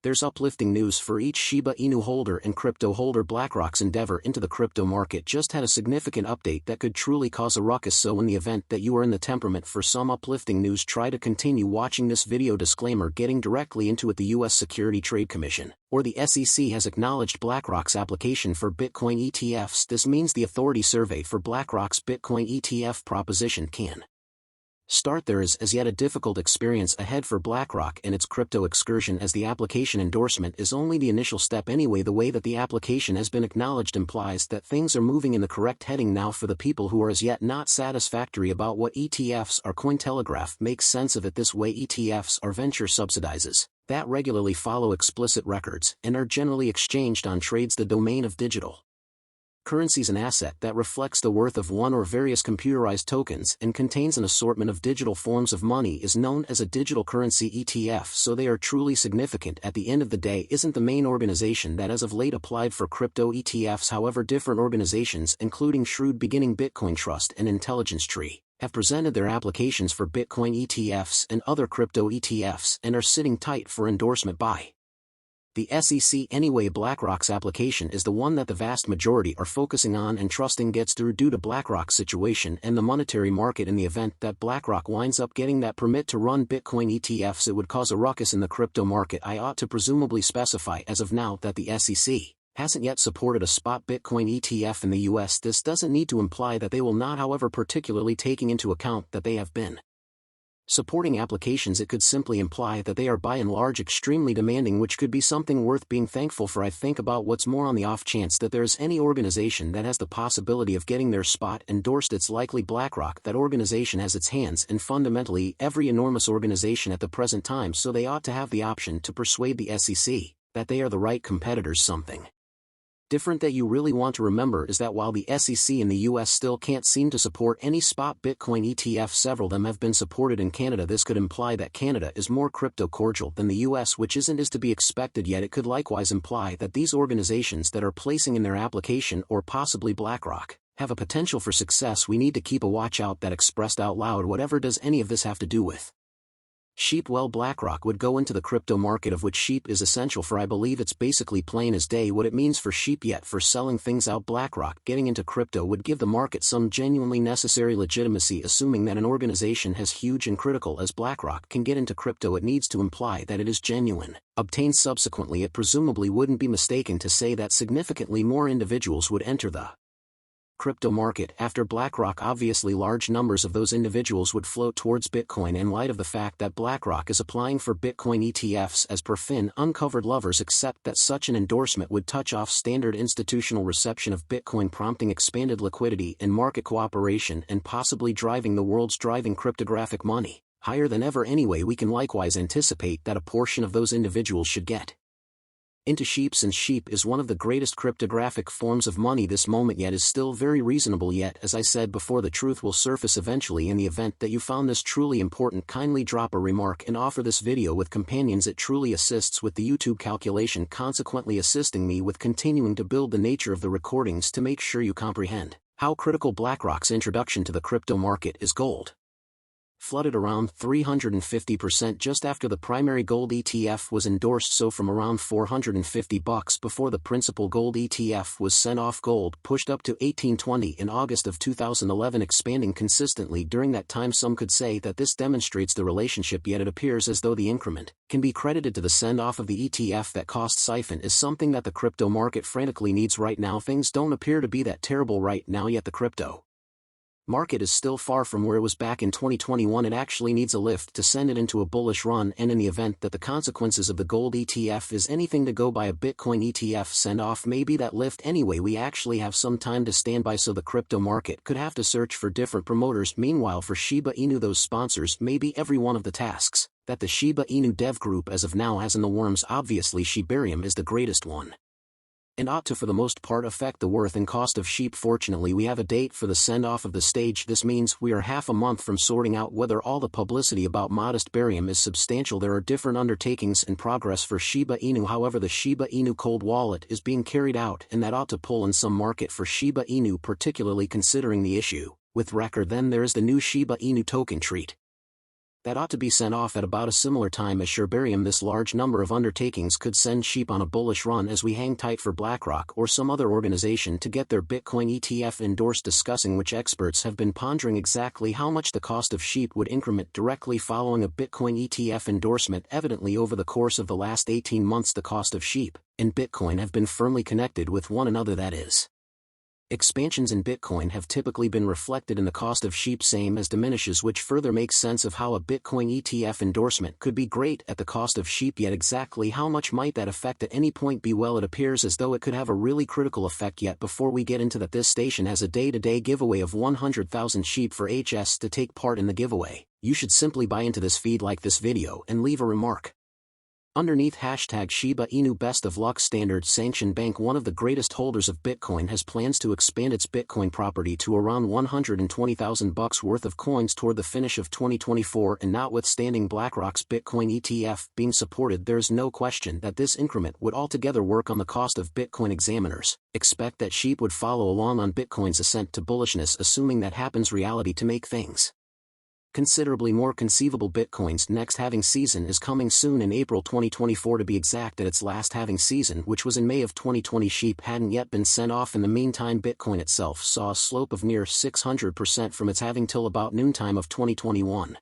There's uplifting news for each Shiba Inu holder and crypto holder. BlackRock's endeavor into the crypto market just had a significant update that could truly cause a ruckus, so in the event that you are in the temperament for some uplifting news, try to continue watching this video. Disclaimer: getting directly into it, the U.S. Security Trade Commission, or the SEC, has acknowledged BlackRock's application for Bitcoin ETFs. This means the authority survey for BlackRock's Bitcoin ETF proposition can start. There is as yet a difficult experience ahead for BlackRock and its crypto excursion, as the application endorsement is only the initial step anyway. The way that the application has been acknowledged implies that things are moving in the correct heading. Now, for the people who are as yet not satisfactory about what ETFs are, Cointelegraph makes sense of it this way: ETFs are venture subsidizes that regularly follow explicit records and are generally exchanged on trades. The domain of digital currencies, an asset that reflects the worth of one or various computerized tokens and contains an assortment of digital forms of money, is known as a digital currency ETF. So they are truly significant. At the end of the day, isn't the main organization that as of late applied for crypto ETFs. However, different organizations, including Shrewd Beginning, Bitcoin Trust, and Intelligence Tree, have presented their applications for Bitcoin ETFs and other crypto ETFs and are sitting tight for endorsement by the SEC. Anyway, BlackRock's application is the one that the vast majority are focusing on and trusting gets through due to BlackRock's situation and the monetary market. In the event that BlackRock winds up getting that permit to run Bitcoin ETFs, it would cause a ruckus in the crypto market. I ought to presumably specify as of now that the SEC hasn't yet supported a spot Bitcoin ETF in the US. This doesn't need to imply that they will not, however, particularly taking into account that they have been supporting applications, it could simply imply that they are by and large extremely demanding, which could be something worth being thankful for. I think about what's more, on the off chance that there's any organization that has the possibility of getting their spot endorsed, it's likely BlackRock. That organization has its hands in fundamentally every enormous organization at the present time, so they ought to have the option to persuade the SEC that they are the right competitors. Something different that you really want to remember is that while the SEC in the US still can't seem to support any spot Bitcoin ETF, several of them have been supported in Canada. This could imply that Canada is more crypto cordial than the US, which isn't is to be expected, yet it could likewise imply that these organizations that are placing in their application, or possibly BlackRock, have a potential for success. We need to keep a watch out. That expressed out loud. Whatever does any of this have to do with Shib? Well, BlackRock would go into the crypto market, of which Shib is essential for. I believe it's basically plain as day what it means for Shib, yet for selling things out. BlackRock getting into crypto would give the market some genuinely necessary legitimacy. Assuming that an organization as huge and critical as BlackRock can get into crypto, it needs to imply that it is genuine. Obtained subsequently, it presumably wouldn't be mistaken to say that significantly more individuals would enter the crypto market after BlackRock. Obviously, large numbers of those individuals would float towards Bitcoin in light of the fact that BlackRock is applying for Bitcoin ETFs. As per Fin Uncovered Lovers, accept that such an endorsement would touch off standard institutional reception of Bitcoin, prompting expanded liquidity and market cooperation, and possibly driving the world's driving cryptographic money higher than ever. Anyway, we can likewise anticipate that a portion of those individuals should get into Shib, since Shib is one of the greatest cryptographic forms of money this moment, yet is still very reasonable. Yet, as I said before, the truth will surface eventually. In the event that you found this truly important, kindly drop a remark and offer this video with companions. It truly assists with the YouTube calculation, consequently assisting me with continuing to build the nature of the recordings to make sure you comprehend how critical BlackRock's introduction to the crypto market is. Gold flooded around 350% just after the primary gold ETF was endorsed, so from around $450 before the principal gold ETF was sent off, gold pushed up to $1820 in August of 2011, expanding consistently during that time. Some could say that this demonstrates the relationship, yet it appears as though the increment can be credited to the send-off of the ETF. That cost siphon is something that the crypto market frantically needs right now. Things don't appear to be that terrible right now, yet the crypto market is still far from where it was back in 2021. It actually needs a lift to send it into a bullish run, and in the event that the consequences of the gold ETF is anything to go by, a Bitcoin ETF send-off may be that lift. Anyway, we actually have some time to stand by, so the crypto market could have to search for different promoters. Meanwhile, for Shiba Inu, those sponsors may be every one of the tasks that the Shiba Inu dev group as of now has in the worms. Obviously, Shibarium is the greatest one, and ought to for the most part affect the worth and cost of Shib. Fortunately, we have a date for the send-off of the stage. This means we are half a month from sorting out whether all the publicity about modest barium is substantial. There are different undertakings in progress for Shiba Inu. However, the Shiba Inu cold wallet is being carried out, and that ought to pull in some market for Shiba Inu, particularly considering the issue with record. Then there is the new Shiba Inu token treat That ought to be sent off at about a similar time as Shibarium. This large number of undertakings could send Shib on a bullish run as we hang tight for BlackRock or some other organization to get their Bitcoin ETF endorsed. Discussing which experts have been pondering exactly how much the cost of Shib would increment directly following a Bitcoin ETF endorsement. Evidently over the course of the last 18 months the cost of Shib and Bitcoin have been firmly connected with one another. That is, expansions in Bitcoin have typically been reflected in the cost of Shib, same as diminishes, which further makes sense of how a Bitcoin ETF endorsement could be great at the cost of Shib. Yet exactly how much might that effect at any point be? Well, it appears as though it could have a really critical effect. Yet before we get into that, this station has a day-to-day giveaway of 100,000 Shib for HS. To take part in the giveaway, you should simply buy into this feed, like this video, and leave a remark underneath. Hashtag Shiba Inu. Best of luck. Standard Sanctioned Bank, one of the greatest holders of Bitcoin, has plans to expand its Bitcoin property to around $120,000 worth of coins toward the finish of 2024, and notwithstanding BlackRock's Bitcoin ETF being supported, there's no question that this increment would altogether work on the cost of Bitcoin. Examiners expect that Shib would follow along on Bitcoin's ascent to bullishness. Assuming that happens, reality to make things considerably more conceivable, Bitcoin's next halving season is coming soon, in April 2024 to be exact. At its last halving season, which was in May of 2020, Shib hadn't yet been sent off. In the meantime, Bitcoin itself saw a slope of near 600% from its halving till about noontime of 2021.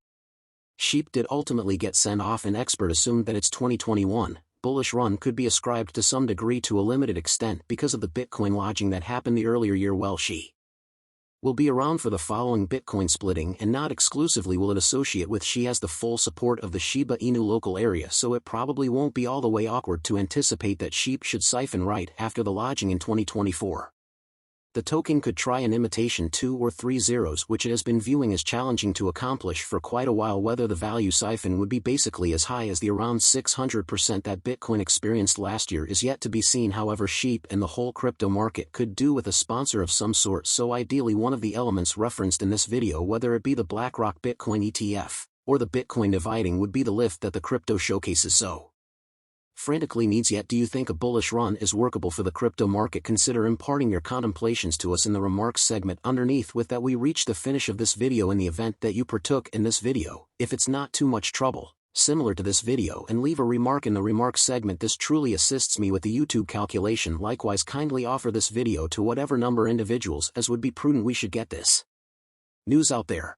Shib did ultimately get sent off, and experts assumed that its 2021 bullish run could be ascribed to some degree to a limited extent because of the Bitcoin lodging that happened the earlier year. Well, she will be around for the following Bitcoin splitting, and not exclusively will it associate with. She has the full support of the Shiba Inu local area, so it probably won't be all the way awkward to anticipate that Shib should siphon right after the lodging in 2024. The token could try an imitation 2 or 3 zeros, which it has been viewing as challenging to accomplish for quite a while. Whether the value siphon would be basically as high as the around 600% that Bitcoin experienced last year is yet to be seen. However, Shib and the whole crypto market could do with a sponsor of some sort, so ideally one of the elements referenced in this video, whether it be the BlackRock Bitcoin ETF or the Bitcoin dividing, would be the lift that the crypto showcases so frantically needs. Yet do you think a bullish run is workable for the crypto market? Consider imparting your contemplations to us in the remarks segment underneath. With that, we reach the finish of this video. In the event that you partook in this video, if it's not too much trouble, similar to this video, and leave a remark in the remarks segment. This truly assists me with the YouTube calculation. Likewise, kindly offer this video to whatever number individuals as would be prudent. We should get this news out there.